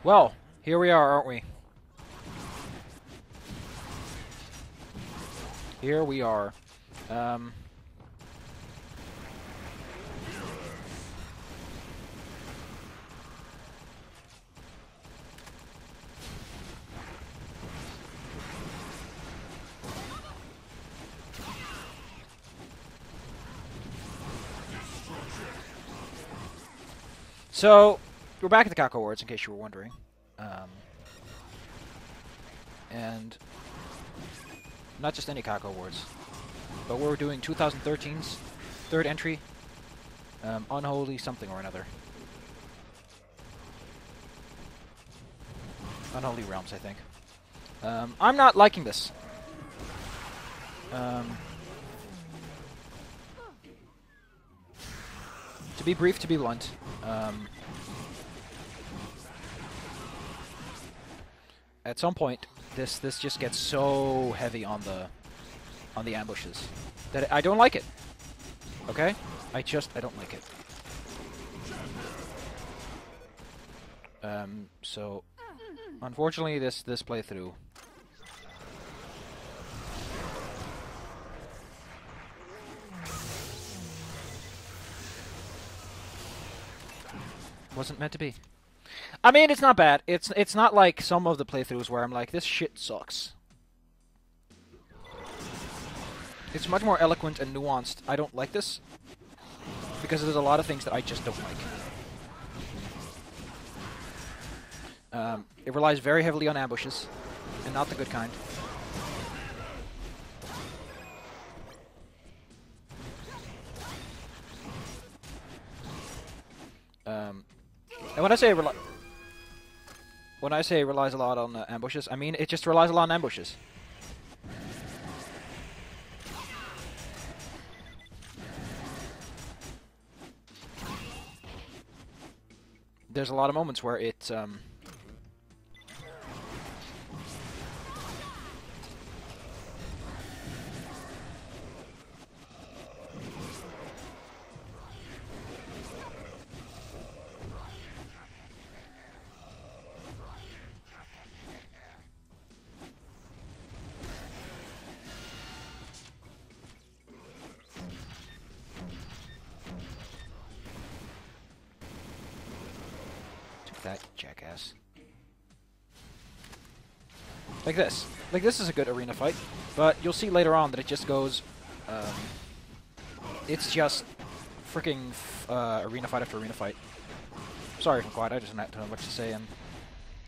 Well, here we are, aren't we? Here we are. So, we're back at the Cacowards, in case you were wondering. And not just any Cacowards, but we're doing 2013's third entry, Unholy something or another. Unholy Realms, I think. I'm not liking this. To be brief, to be blunt, at some point, this just gets so heavy on the ambushes that I don't like it. Okay, I don't like it. So unfortunately, this playthrough. Wasn't meant to be. I mean, it's not bad. It's not like some of the playthroughs where I'm like, this shit sucks. It's much more eloquent and nuanced. I don't like this because there's a lot of things that I just don't like. It relies very heavily on ambushes, and not the good kind. And when I say it relies a lot on ambushes, I mean it just relies a lot on ambushes. There's a lot of moments where it that jackass. Like this. Like this is a good arena fight, but you'll see later on that it just goes, it's just freaking arena fight after arena fight. Sorry if I'm quiet, I just don't know what to say, and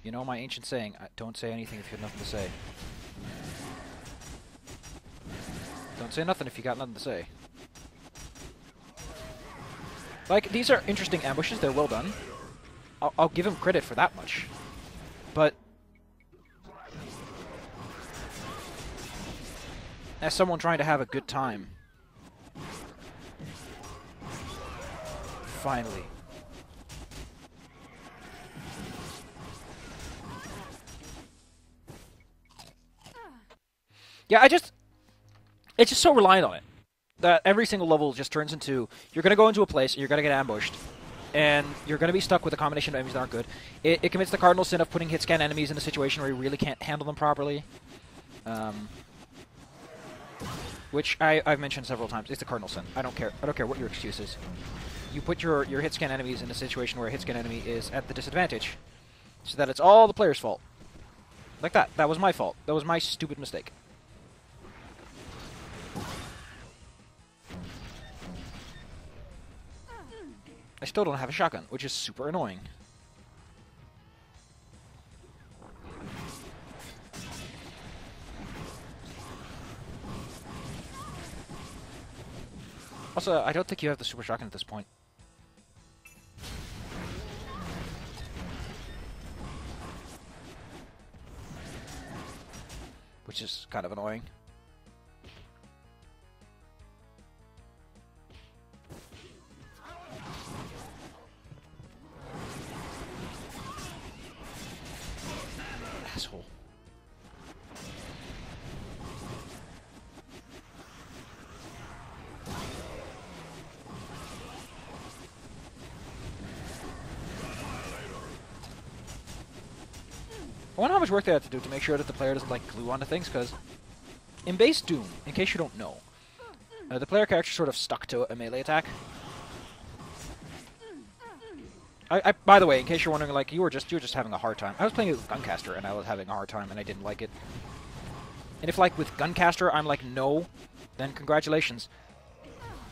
you know my ancient saying, don't say anything if you have nothing to say. Don't say nothing if you got nothing to say. Like, these are interesting ambushes, they're well done. I'll give him credit for that much. But as someone trying to have a good time, finally. Yeah, it's just so reliant on it that every single level just turns into, you're going to go into a place and you're going to get ambushed. And you're going to be stuck with a combination of enemies that aren't good. It commits the cardinal sin of putting hit-scan enemies in a situation where you really can't handle them properly. Which I've mentioned several times. It's the cardinal sin. I don't care. I don't care what your excuse is. You put your hit-scan enemies in a situation where a hit-scan enemy is at the disadvantage. So that it's all the player's fault. Like that. That was my fault. That was my stupid mistake. I still don't have a shotgun, which is super annoying. Also, I don't think you have the super shotgun at this point. Which is kind of annoying. Asshole. I wonder how much work they have to do to make sure that the player doesn't like glue onto things, because in base Doom, in case you don't know, the player character sort of stuck to a melee attack. By the way, in case you're wondering, like, you were just having a hard time. I was playing it with Guncaster, and I was having a hard time, and I didn't like it. And if, like, with Guncaster, I'm like, no, then congratulations.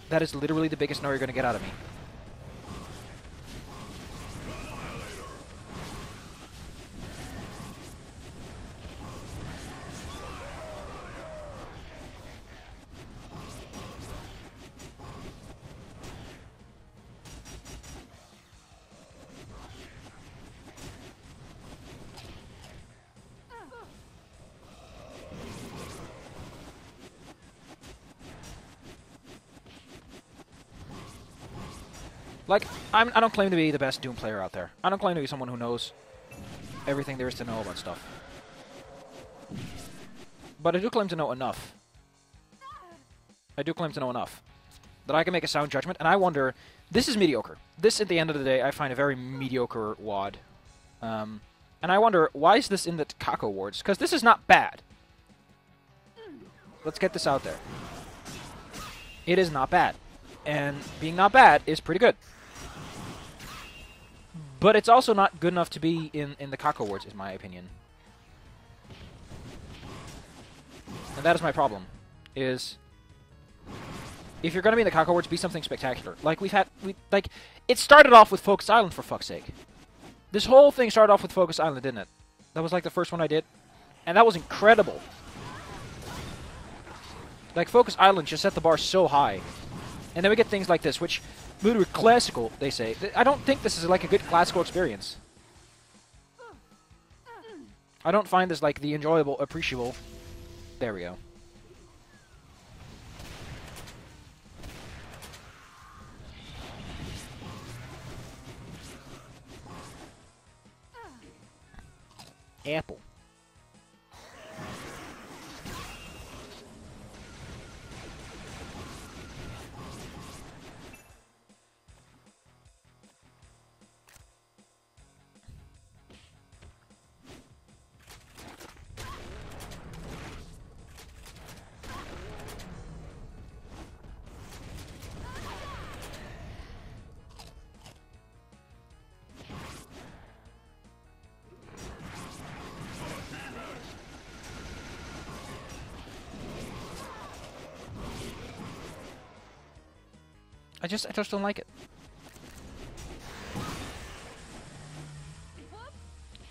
That is literally the biggest no you're going to get out of me. Like, I don't claim to be the best Doom player out there. I don't claim to be someone who knows everything there is to know about stuff. But I do claim to know enough. I do claim to know enough that I can make a sound judgment, and I wonder, this is mediocre. This, at the end of the day, I find a very mediocre WOD. And I wonder, why is this in the Cacowards? Because this is not bad. Let's get this out there. It is not bad. And being not bad is pretty good. But it's also not good enough to be in the Cacowards, is my opinion. And that is my problem. Is if you're going to be in the Cacowards, be something spectacular. Like it started off with Focus Island, for fuck's sake. This whole thing started off with Focus Island, didn't it? That was like the first one I did. And that was incredible. Like, Focus Island just set the bar so high. And then we get things like this, which literally classical, they say. I don't think this is like a good classical experience. I don't find this like the enjoyable, appreciable. There we go. Apple. I just don't like it.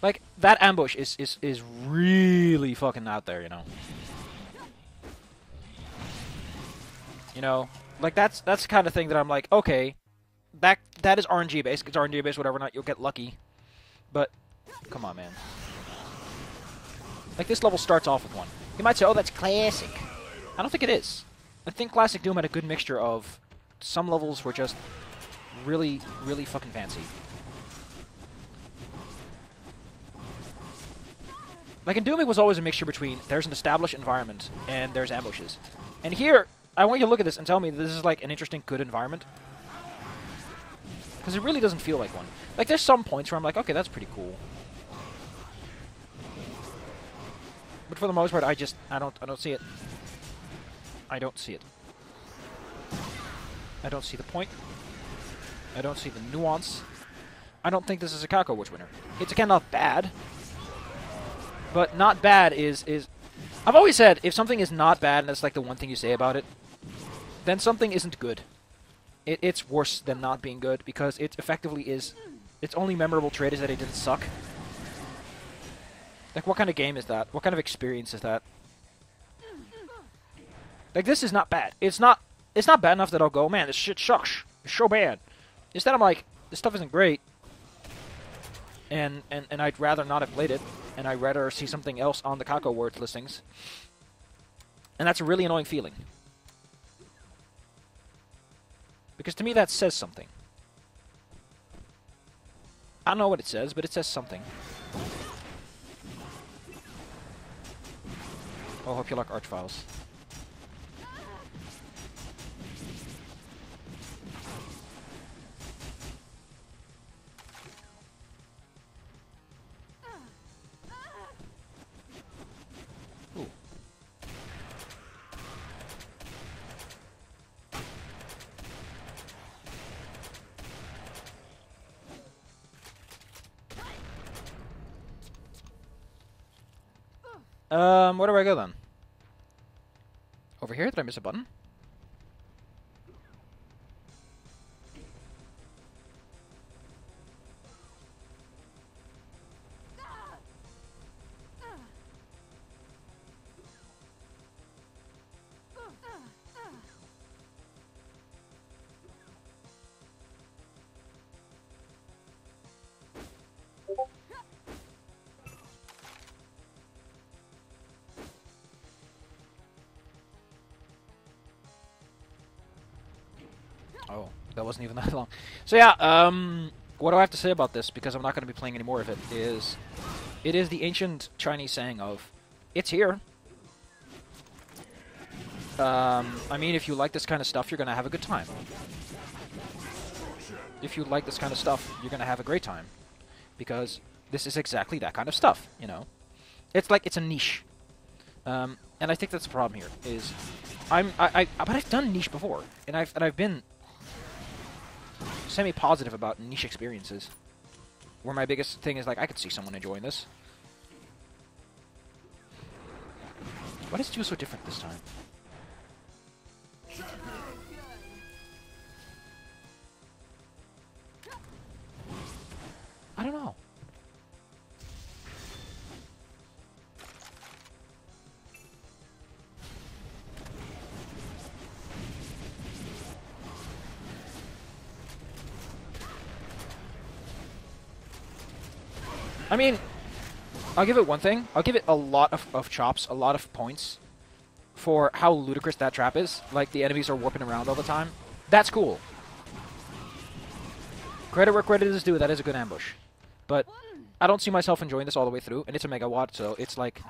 Like, that ambush is really fucking out there, you know. You know, like that's the kind of thing that I'm like, okay, that is RNG based. It's RNG based, whatever. Not you'll get lucky, but come on, man. Like, this level starts off with one. You might say, oh, that's classic. I don't think it is. I think Classic Doom had a good mixture of some levels were just really, really fucking fancy. Like, in Doom, it was always a mixture between there's an established environment and there's ambushes. And here, I want you to look at this and tell me that this is like an interesting, good environment. Because it really doesn't feel like one. Like, there's some points where I'm like, okay, that's pretty cool. But for the most part, I don't see it. I don't see it. I don't see the point. I don't see the nuance. I don't think this is a Cacowards winner. It's, again, not bad. But not bad is... I've always said, if something is not bad, and that's like the one thing you say about it, then something isn't good. It's worse than not being good, because it effectively is... Its only memorable trait is that it didn't suck. Like, what kind of game is that? What kind of experience is that? Like, this is not bad. It's not bad enough that I'll go, man, this shit sucks. It's so bad. Instead, I'm like, this stuff isn't great. And I'd rather not have played it. And I'd rather see something else on the Cacowards listings. And that's a really annoying feeling. Because to me, that says something. I don't know what it says, but it says something. Oh, hope you like Archviles. Where do I go then? Over here? Did I miss a button? Oh, that wasn't even that long. So yeah, what do I have to say about this? Because I'm not going to be playing any more of it. It is the ancient Chinese saying of, "It's here." I mean, if you like this kind of stuff, you're going to have a good time. If you like this kind of stuff, you're going to have a great time, because this is exactly that kind of stuff. You know, it's like it's a niche, and I think that's the problem here. Is but I've done niche before, and I've been semi-positive about niche experiences, where my biggest thing is like, I could see someone enjoying this. Why does it feel so different this time? I don't know. I mean, I'll give it one thing. I'll give it a lot of chops, a lot of points for how ludicrous that trap is. Like, the enemies are warping around all the time. That's cool. Credit where credit is due, that is a good ambush. But I don't see myself enjoying this all the way through, and it's a megawatt, so it's like...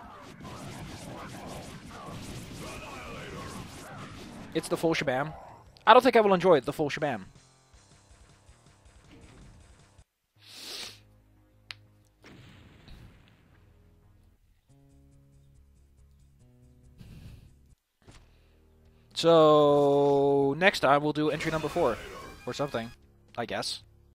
It's the full shabam. I don't think I will enjoy it, the full shabam. So, next time we'll do entry number 4. Or something, I guess.